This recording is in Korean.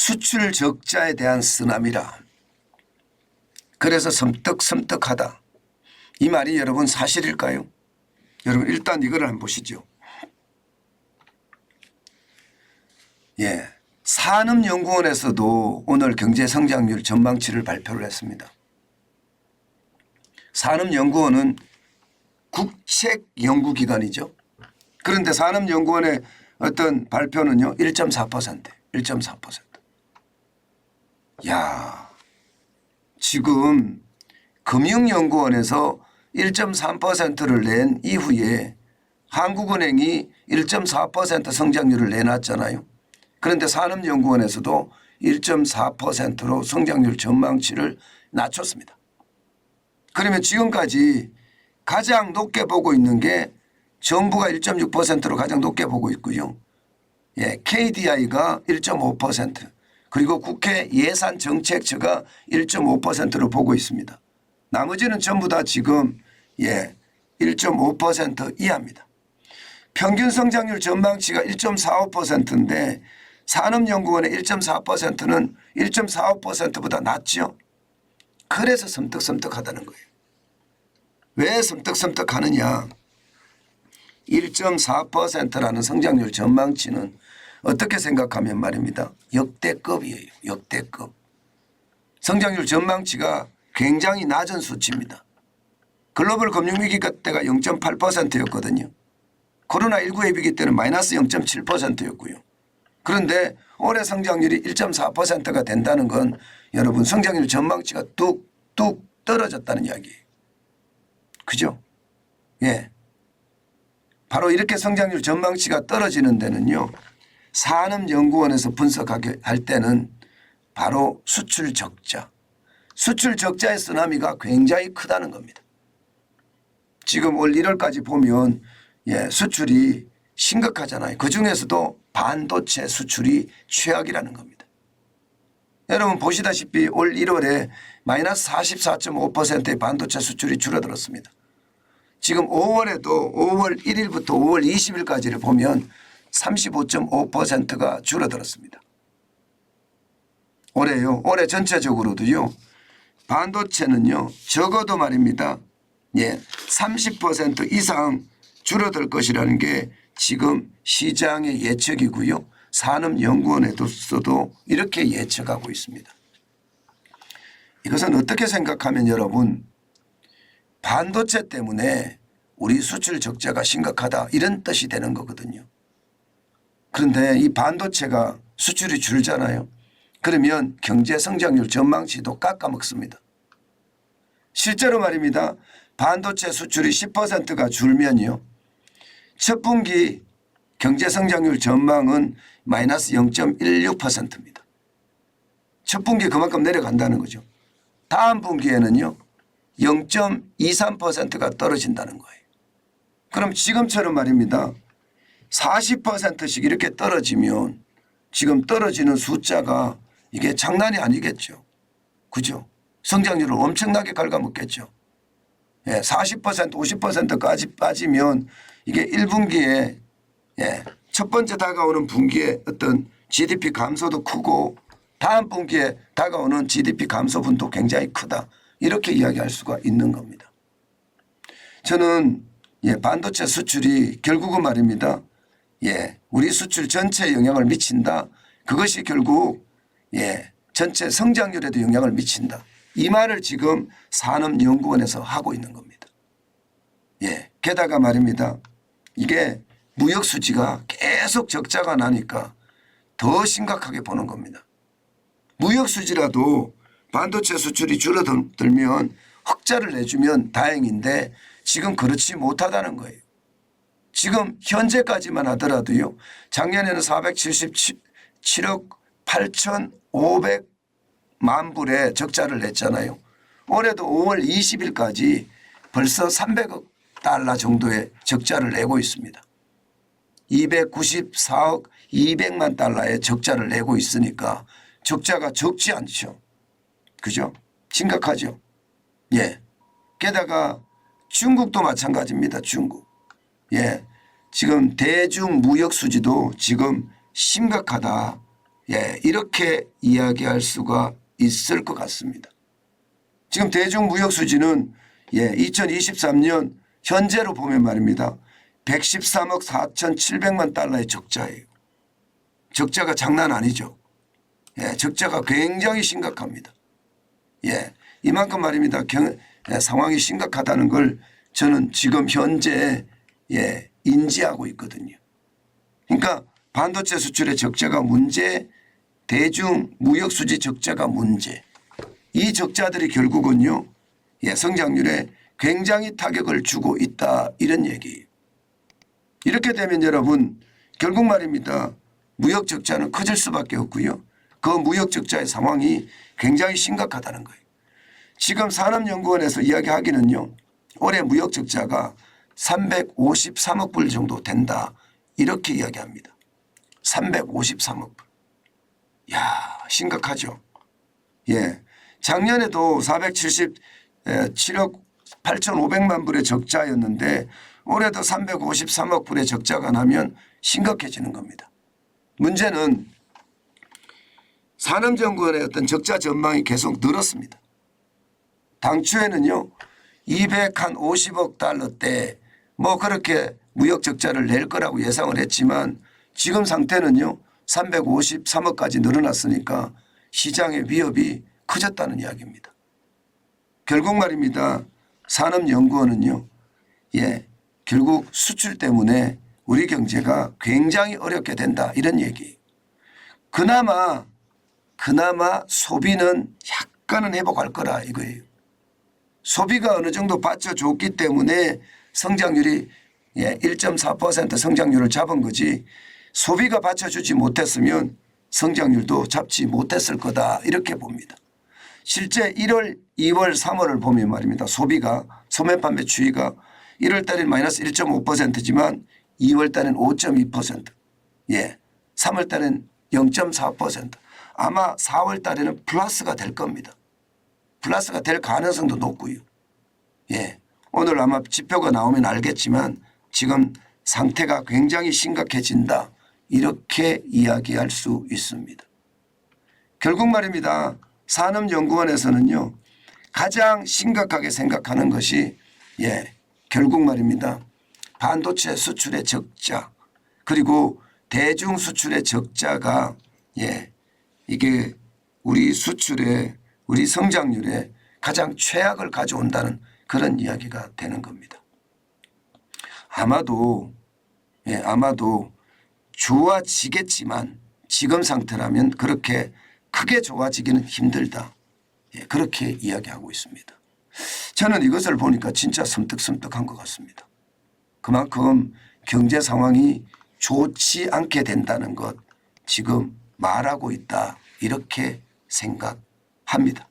수출 적자에 대한 쓰나미라. 그래서 섬뜩섬뜩하다. 이 말이 여러분 사실일까요? 여러분 일단 이걸 한번 보시죠. 예, 산업연구원에서도 오늘 경제성장률 전망치를 발표를 했습니다. 산업연구원은 국책연구기관이죠. 그런데 산업연구원의 어떤 발표는요 1.4%. 1.4%. 야, 지금 금융연구원에서 1.3%를 낸 이후에 한국은행이 1.4% 성장률을 내놨잖아요. 그런데 산업연구원에서도 1.4%로 성장률 전망치를 낮췄습니다. 그러면 지금까지 가장 높게 보고 있는 게 정부가 1.6%로 가장 높게 보고 있고요. 예, KDI가 1.5% 그리고 국회 예산정책처가 1.5%로 보고 있습니다. 나머지는 전부 다 지금 1.5% 이하입니다. 평균 성장률 전망치가 1.45%인데 산업연구원의 1.4%는 1.45%보다 낮죠. 그래서 섬뜩섬뜩하다는 거예요. 왜 섬뜩섬뜩하느냐. 1.4%라는 성장률 전망치는 어떻게 생각하면 말입니다. 역대급이에요. 역대급. 성장률 전망치가 굉장히 낮은 수치입니다. 글로벌 금융위기 때가 0.8%였거든요. 코로나19의 위기 때는 마이너스 0.7%였고요. 그런데 올해 성장률이 1.4%가 된다는 건 여러분 성장률 전망치가 뚝뚝 떨어졌다는 이야기예요. 그죠? 예. 바로 이렇게 성장률 전망치가 떨어지는 데는요. 산업연구원에서 분석하게 할 때는 바로 수출 적자. 수출 적자의 쓰나미가 굉장히 크다는 겁니다. 지금 올 1월까지 보면 수출이 심각하잖아요. 그중에서도 반도체 수출이 최악이라는 겁니다. 여러분 보시다시피 올 1월에 마이너스 44.5%의 반도체 수출이 줄어들었습니다. 지금 5월에도 5월 1일부터 5월 20일까지를 보면 35.5%가 줄어들었습니다. 올해요. 올해 전체적으로도요. 반도체는요. 적어도 말입니다. 30% 이상 줄어들 것이라는 게 지금 시장의 예측이고요. 산업연구원에서도 이렇게 예측하고 있습니다. 이것은 어떻게 생각하면 여러분 반도체 때문에 우리 수출 적자가 심각하다 이런 뜻이 되는 거거든요. 그런데 이 반도체가 수출이 줄잖아요. 그러면 경제 성장률 전망치도 깎아먹습니다. 실제로 말입니다. 반도체 수출이 10%가 줄면요. 첫 분기 경제 성장률 전망은 마이너스 0.16%입니다. 첫 분기 그만큼 내려간다는 거죠. 다음 분기에는요. 0.23%가 떨어진다는 거예요. 그럼 지금처럼 말입니다. 40%씩 이렇게 떨어지면 지금 떨어지는 숫자가 이게 장난이 아니겠죠. 그죠? 성장률을 엄청나게 갉아먹겠죠. 40% 50%까지 빠지면 이게 1분기에 첫 번째 다가오는 분기에 어떤 GDP 감소도 크고 다음 분기에 다가오는 GDP 감소분도 굉장히 크다. 이렇게 이야기할 수가 있는 겁니다. 저는 반도체 수출이 결국은 말입니다. 우리 수출 전체에 영향을 미친다. 그것이 결국 전체 성장률에도 영향을 미친다. 이 말을 지금 산업연구원에서 하고 있는 겁니다. 게다가 말입니다. 이게 무역 수지가 계속 적자가 나니까 더 심각하게 보는 겁니다. 무역 수지라도 반도체 수출이 줄어들면 흑자를 내주면 다행인데 지금 그렇지 못하다는 거예요. 지금 현재까지만 하더라도요. 작년에는 477억 8,500만 불의 적자를 냈잖아요. 올해도 5월 20일까지 벌써 300억 달러 정도의 적자를 내고 있습니다. 294억 200만 달러의 적자를 내고 있으니까 적자가 적지 않죠. 그죠? 심각하죠. 게다가 중국도 마찬가지입니다. 중국. 지금 대중 무역 수지도 지금 심각하다. 예, 이렇게 이야기할 수가 있을 것 같습니다. 지금 대중무역수지는 2023년 현재로 보면 말입니다. 113억 4,700만 달러의 적자예요. 적자가 장난 아니죠. 예, 적자가 굉장히 심각합니다. 예, 이만큼 말입니다. 상황이 심각하다는 걸 저는 지금 현재 인지하고 있거든요. 그러니까 반도체 수출의 적자가 문제, 대중무역수지 적자가 문제. 이 적자들이 결국은요, 성장률에 굉장히 타격을 주고 있다 이런 얘기예요. 이렇게 되면 여러분 결국 말입니다. 무역 적자는 커질 수밖에 없고요. 그 무역 적자의 상황이 굉장히 심각하다는 거예요. 지금 산업연구원에서 이야기하기는요. 올해 무역 적자가 353억 불 정도 된다 이렇게 이야기합니다. 353억 불. 야, 심각하죠. 예. 작년에도 477억 8,500만 불의 적자였는데 올해도 353억 불의 적자가 나면 심각해지는 겁니다. 문제는 산업연구원의 어떤 적자 전망이 계속 늘었습니다. 당초에는요 250억 달러대 뭐 그렇게 무역 적자를 낼 거라고 예상을 했지만 지금 상태는요 353억까지 늘어났으니까 시장의 위협이 커졌다는 이야기입니다. 결국 말입니다. 산업연구원은요. 결국 수출 때문에 우리 경제가 굉장히 어렵게 된다 이런 얘기예요. 그나마 소비는 약간은 회복할 거라 이거예요. 소비가 어느 정도 받쳐줬기 때문에 성장률이 1.4% 성장률을 잡은 거지 소비가 받쳐주지 못했으면 성장률도 잡지 못했을 거다 이렇게 봅니다. 실제 1월, 2월, 3월을 보면 말입니다. 소비가 소매 판매 추이가 1월 달엔 마이너스 1.5%지만 2월 달엔 5.2%, 3월 달엔 0.4%, 아마 4월 달에는 플러스가 될 겁니다. 플러스가 될 가능성도 높고요. 오늘 아마 지표가 나오면 알겠지만 지금 상태가 굉장히 심각해진다 이렇게 이야기할 수 있습니다. 결국 말입니다. 산업연구원에서는요 가장 심각하게 생각하는 것이 결국 말입니다. 반도체 수출의 적자 그리고 대중 수출의 적자가 이게 우리 수출에 우리 성장률에 가장 최악을 가져온다는 그런 이야기가 되는 겁니다. 아마도 좋아지겠지만 지금 상태라면 그렇게 크게 좋아지기는 힘들다. 그렇게 이야기하고 있습니다. 저는 이것을 보니까 진짜 섬뜩섬뜩한 것 같습니다. 그만큼 경제 상황이 좋지 않게 된다는 것 지금 말하고 있다 이렇게 생각합니다.